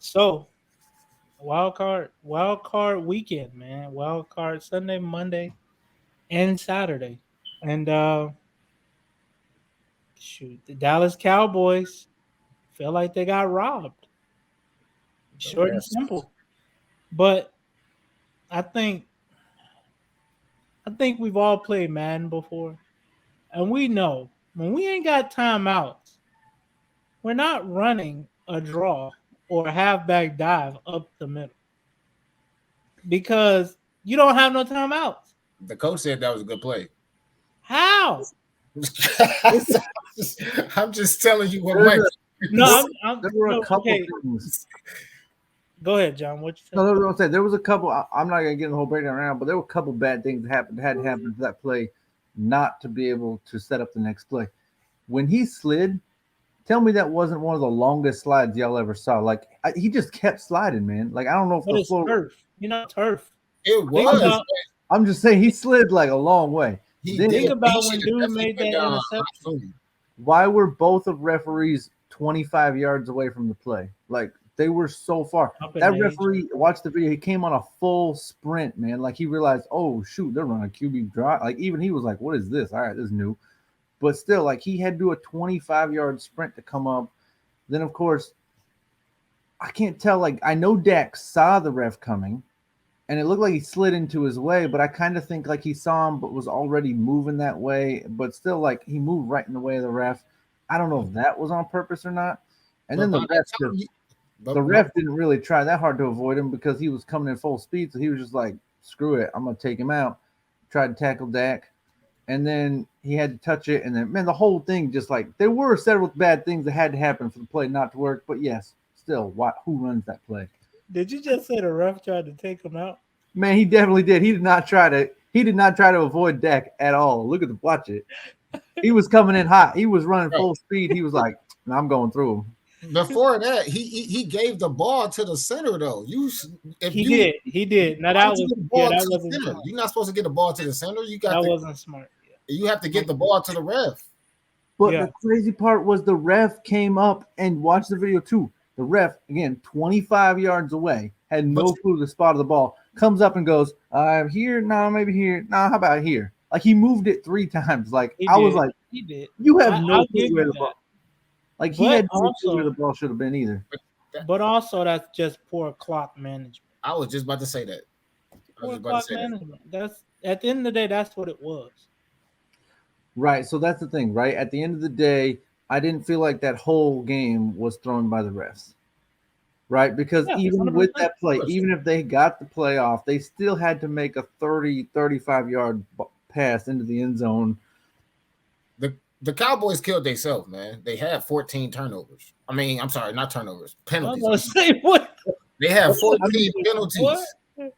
So wild card weekend, man. Wild card Sunday, Monday, and Saturday. And shoot, the Dallas Cowboys feel like they got robbed. The Short and refs. simple. But I think we've all played Madden before. And we know when we ain't got timeouts, we're not running a draw or a halfback dive up the middle because you don't have no timeouts. The coach said that was a good play. How? I'm just telling you what There's Mike. a, No, there, I'm there were a no, couple okay. things. Go ahead, John. What you No, say? that's what I'm saying. There was a couple. I'm not gonna get in the whole breakdown right now, but there were a couple bad things that happened had to happen to that play, not to be able to set up the next play. When he slid, tell me that wasn't one of the longest slides y'all ever saw. Like he just kept sliding, man. Like I don't know if But the it's floor. turf. You know, turf. It Think I'm was. just, about I'm just saying he slid like a long way. He Then did. think He about should when have dude definitely made went that down a lot interception. sooner. why were both of referees 25 yards away from the play? Like they were so far. Up in That age. referee watched the video. He came on a full sprint, man. Like he realized, oh shoot, they're running a QB draw. Like even he was like, what is this? All right, this is new. But still, like he had to do a 25-yard sprint to come up. Then of course, I can't tell. Like I know Dak saw the ref coming, and it looked like he slid into his way. But I kind of think like he saw him, but was already moving that way. But still, like he moved right in the way of the ref. I don't know if that was on purpose or not. And But then by the that ref, time, you, but the no, ref didn't really try that hard to avoid him because he was coming in full speed. So he was just like, "Screw it, I'm gonna take him out." Tried to tackle Dak, and then he had to touch it. And then, man, the whole thing just like there were several bad things that had to happen for the play not to work. But yes, still, what? Who runs that play? Did you just say the ref tried to take him out? Man, he definitely did. He did not try to. He did not try to avoid Dak at all. Look at the watch it. He was coming in hot. He was running bro, full speed. He was like, "Nah, I'm going through him." before that, he gave the ball to the center though. If He you did. He did. Now why that would you was get the yeah, ball that to the wasn't center? smart. You're not supposed to get the ball to the center. That wasn't smart. You have to Yeah. get the ball to the ref. But Yeah. the crazy part was the ref came up and watched the video too. The ref, again, 25 yards away, had But no clue the spot of the ball. Comes up and goes, here, no, maybe here, no, how about here? Like he moved it 3 times. Like He I was did. like, He did. you have no I'll clue give where you the that. ball. Like he But had no clue where the also ball should have been either. that, but also that's just poor clock management. I was just about to say that. I was Poor just about to clock say that. management. That's at the end of the day, that's what it was. Right. So that's the thing, right? At the end of the day, I didn't feel like that whole game was thrown by the refs. Right? Because Yeah, even with 100%. that play, even if they got the play off, they still had to make a 30, 35-yard pass into the end zone. The Cowboys killed themselves, man. They had 14 turnovers. I mean, I'm sorry, not turnovers, I was penalties. gonna say what? They had I mean, 14 What? penalties.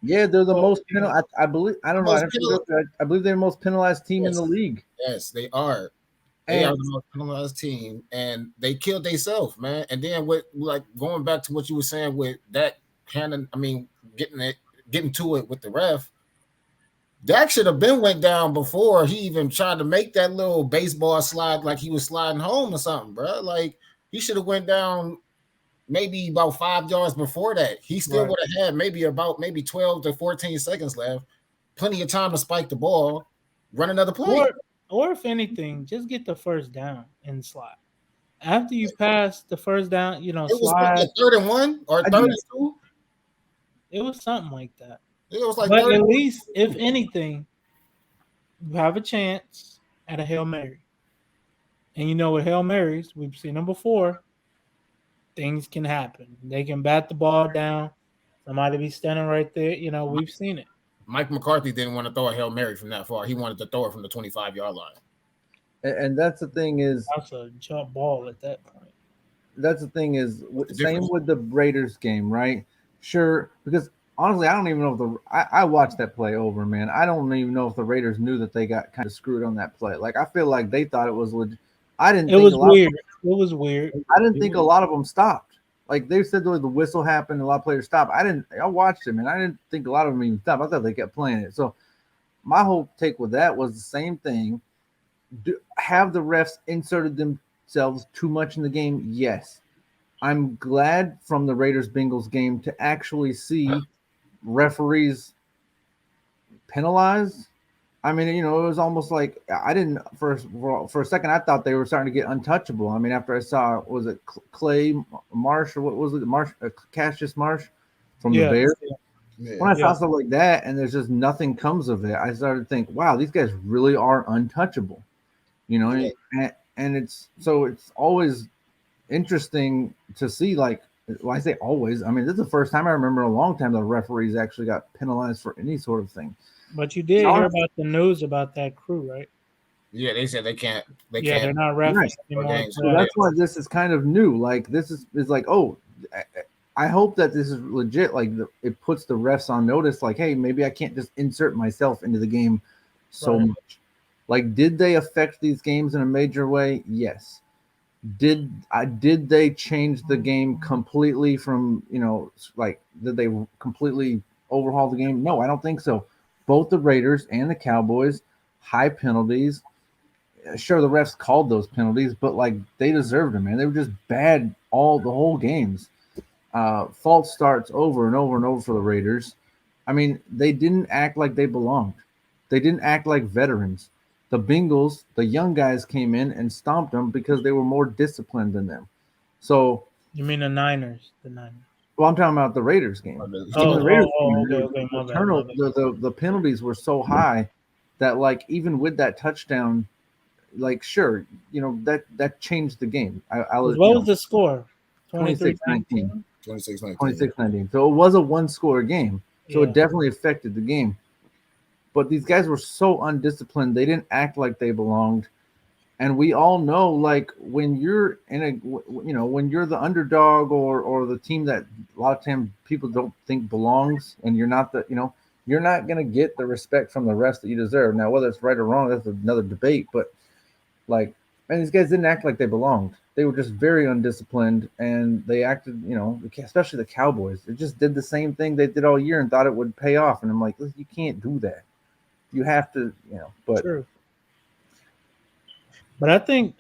yeah, they're the Oh, most yeah. I believe. I The don't know. I most have to penal- look. I believe they're the most penalized team in yes, the league. yes, they are. They are And the most penalized team, and they killed themselves, man. And then with like going back to what you were saying with that kind I mean, getting to it with the ref. Dak should have been went down before he even tried to make that little baseball slide like he was sliding home or something, bro. Like he should have went down maybe about 5 yards before that. He still Right. would have had maybe 12 to 14 seconds left. Plenty of time to spike the ball, run another play. Or if anything, just get the first down and slide. After you pass the first down, It was what, slide. like 3rd and 1 or I third do. and two. It was something like that. It was like But third. at least, if anything, you have a chance at a Hail Mary. And you know with Hail Marys, we've seen them before, things can happen. They can bat the ball down. Somebody be standing right there. We've seen it. Mike McCarthy didn't want to throw a Hail Mary from that far. He wanted to throw it from the 25-yard line. and that's the thing is That's a jump ball at that point. What's the same difference? with the Raiders game, right? Sure, because honestly, I don't even know if I watched that play over, man. I don't even know if the Raiders knew that they got kind of screwed on that play. Like I feel like they thought it was legit. I didn't It think was a lot. weird. It was weird. I didn't think a lot of them stopped. Like they said, the whistle happened, a lot of players stopped. I didn't. I watched them, and I didn't think a lot of them even stopped. I thought they kept playing it. So my whole take with that was the same thing. Have the refs inserted themselves too much in the game? Yes. I'm glad from the Raiders Bengals game to actually see referees penalized. I mean, it was almost like I didn't for a second I thought they were starting to get untouchable. I mean, after I saw was it Clay Marsh or what was it Marsh Cassius Marsh from the Yeah, Bears. When Yeah. I yeah. saw stuff like that and there's just nothing comes of it, I started to think, wow, these guys really are untouchable. Yeah. And it's always interesting to see like well, I say always. I mean, this is the first time I remember in a long time that referees actually got penalized for any sort of thing. But you did hear Now, about the news about that crew, right? Yeah, they said they Yeah, they're can't not right. refs for anymore. games. So Yeah. that's why this is kind of new. Like this is like, oh, I hope that this is legit. Like it puts the refs on notice. Like, hey, maybe I can't just insert myself into the game so Right. much. Like, did they affect these games in a major way? Yes. Did they change the game completely from like did they completely overhaul the game? No, I don't think so. Both the Raiders and the Cowboys, high penalties. Sure, the refs called those penalties, but like they deserved them, man. They were just bad the whole games. False starts over and over and over for the Raiders. I mean, they didn't act like they belonged. They didn't act like veterans. The Bengals, the young guys came in and stomped them because they were more disciplined than them. So, You mean the Niners? The Niners. well, I'm talking about the Raiders game. Even Oh, the oh, Raiders oh. game, Okay, okay. the My bad. My turnover, bad. the penalties were so high that like even with that touchdown, like sure, that changed the game. I'll What was the score? 26-19. 23-19? 26-19. 26-19. So it was a one score game. So it Yeah. definitely affected the game. But these guys were so undisciplined. They didn't act like they belonged. And we all know, like when you're when you're the underdog or the team that a lot of times people don't think belongs, and you're not you're not gonna get the respect from the rest that you deserve. Now, whether it's right or wrong, that's another debate. But like, man, these guys didn't act like they belonged. They were just very undisciplined, and they acted, especially the Cowboys. They just did the same thing they did all year and thought it would pay off. And I'm like, you can't do that. You have to, But True. But I think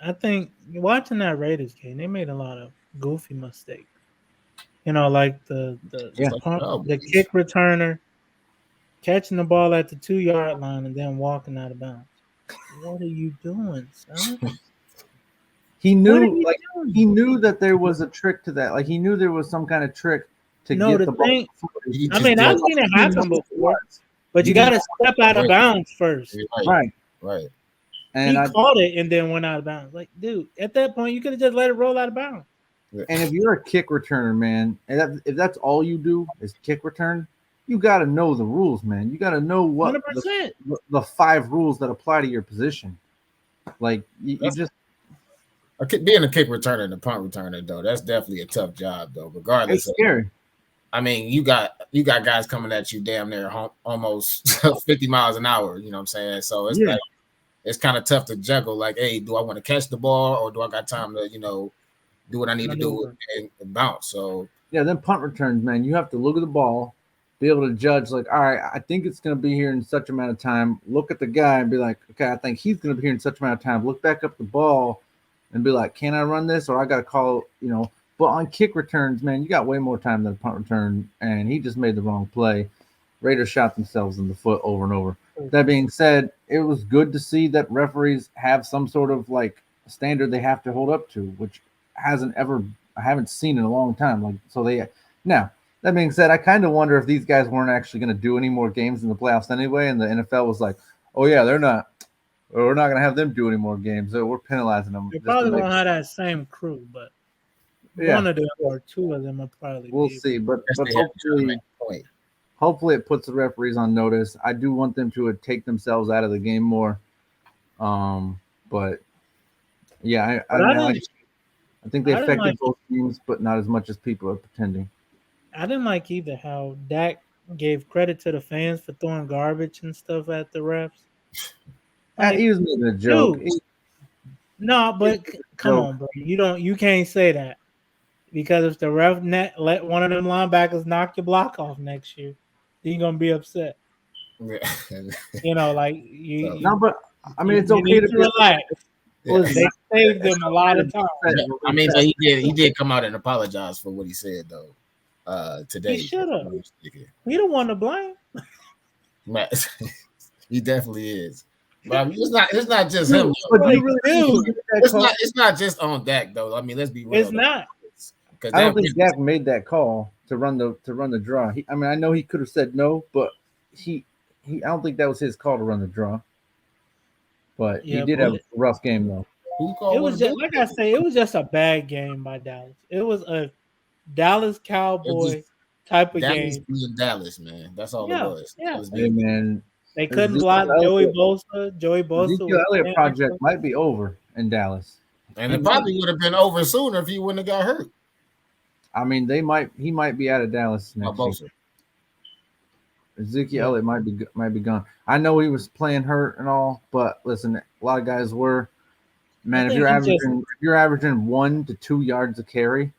watching that Raiders game, they made a lot of goofy mistakes. Like the Just yeah, like punt, the the Cowboys. kick returner catching the ball at the 2 yard line and then walking out of bounds. What are you doing, son? he What are knew, you like, he doing? knew that there was a trick to that. Like, he knew there was some kind of trick to No, get the the ball thing. before He I just mean, did I've it. seen it he didn't know happen what it before, was. but He you got didn't to step out of break. bounds first. Right. Right. Right. And He I caught it and then went out of bounds. Like, dude, at that point, you could have just let it roll out of bounds. Yeah. And if you're a kick returner, man, and if that's all you do is kick return, you got to know the rules, man. You got to know what 100%. the five rules that apply to your position. Like you That's just being a kick returner and a punt returner though. That's definitely a tough job though. it's Regardless of, scary. I mean, you got guys coming at you damn near almost 50 miles an hour. You know what I'm saying? So it's Yeah, like it's kind of tough to juggle. Like, hey, do I want to catch the ball or do I got time to do what I need to do Maneuver. and bounce? So yeah. Then punt returns, man. You have to look at the ball, be able to judge. Like, all right, I think it's going to be here in such amount of time. Look at the guy and be like, okay, I think he's going to be here in such amount of time. Look back up the ball and be like, can I run this or I got to call? But on kick returns, man, you got way more time than a punt return, and he just made the wrong play. Raiders shot themselves in the foot over and over. That being said, it was good to see that referees have some sort of like standard they have to hold up to, which hasn't ever I haven't seen in a long time. Like so they now that being said, I kind of wonder if these guys weren't actually going to do any more games in the playoffs anyway, and the NFL was like, oh yeah, they're not. We're not going to have them do any more games. So we're penalizing them They just to probably make. won't have that same crew, but Yeah, one of them or two of them will probably we'll be able. see. But that's but the trying to make hopefully a point. hopefully it puts the referees on notice. I do want them to take themselves out of the game more. But yeah, But I think they I didn't affected like both teams, but not as much as people are pretending. I didn't like either how Dak gave credit to the fans for throwing garbage and stuff at the refs. He Like, was making a joke. dude, no, He was but making a come joke. on, bro. You can't say that because if the ref let one of them linebackers knock your block off next year, then you're gonna be upset. Yeah. Like So, No, but I mean, it's you okay need to to be upset. relax. Yeah. They saved them a lot of time. I mean, but he did come out and apologize for what he said though. Today. He should have. He the one to blame. He definitely is. But I mean, it's not just him. But Like, you really dude, It's not just on Dak though. I mean, let's be real. it's not. I don't think Dak made that call to run the draw. I mean, I know he could have said no, but I don't think that was his call to run the draw. But he did have a rough game though. It was just like I say, it was just a bad game by Dallas. It was a Dallas Cowboy type of Dallas game. being Dallas, man. That's all it was. Yeah. Hey, man. They couldn't block Joey Bosa. Ezekiel Elliott project might be over in Dallas. And it probably would have been over sooner if he wouldn't have got hurt. I mean, he might be out of Dallas next season. Ezekiel Elliott might be gone. I know he was playing hurt and all, but listen, a lot of guys were. Man, if you're averaging 1 to 2 yards a carry,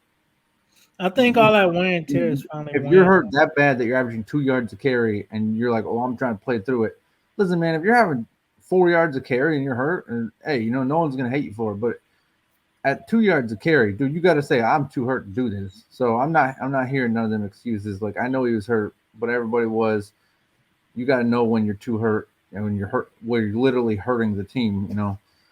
I think all that wear and tear is finally. If you're hurt that bad that you're averaging 2 yards a carry and you're like, oh, I'm trying to play through it. Listen, man, if you're having 4 yards a carry and you're hurt, and hey, no one's gonna hate you for it. But at 2 yards a carry, dude, you got to say I'm too hurt to do this. So I'm not hearing none of them excuses. Like I know he was hurt, but everybody was. You got to know when you're too hurt and when you're hurt, where you're literally hurting the team.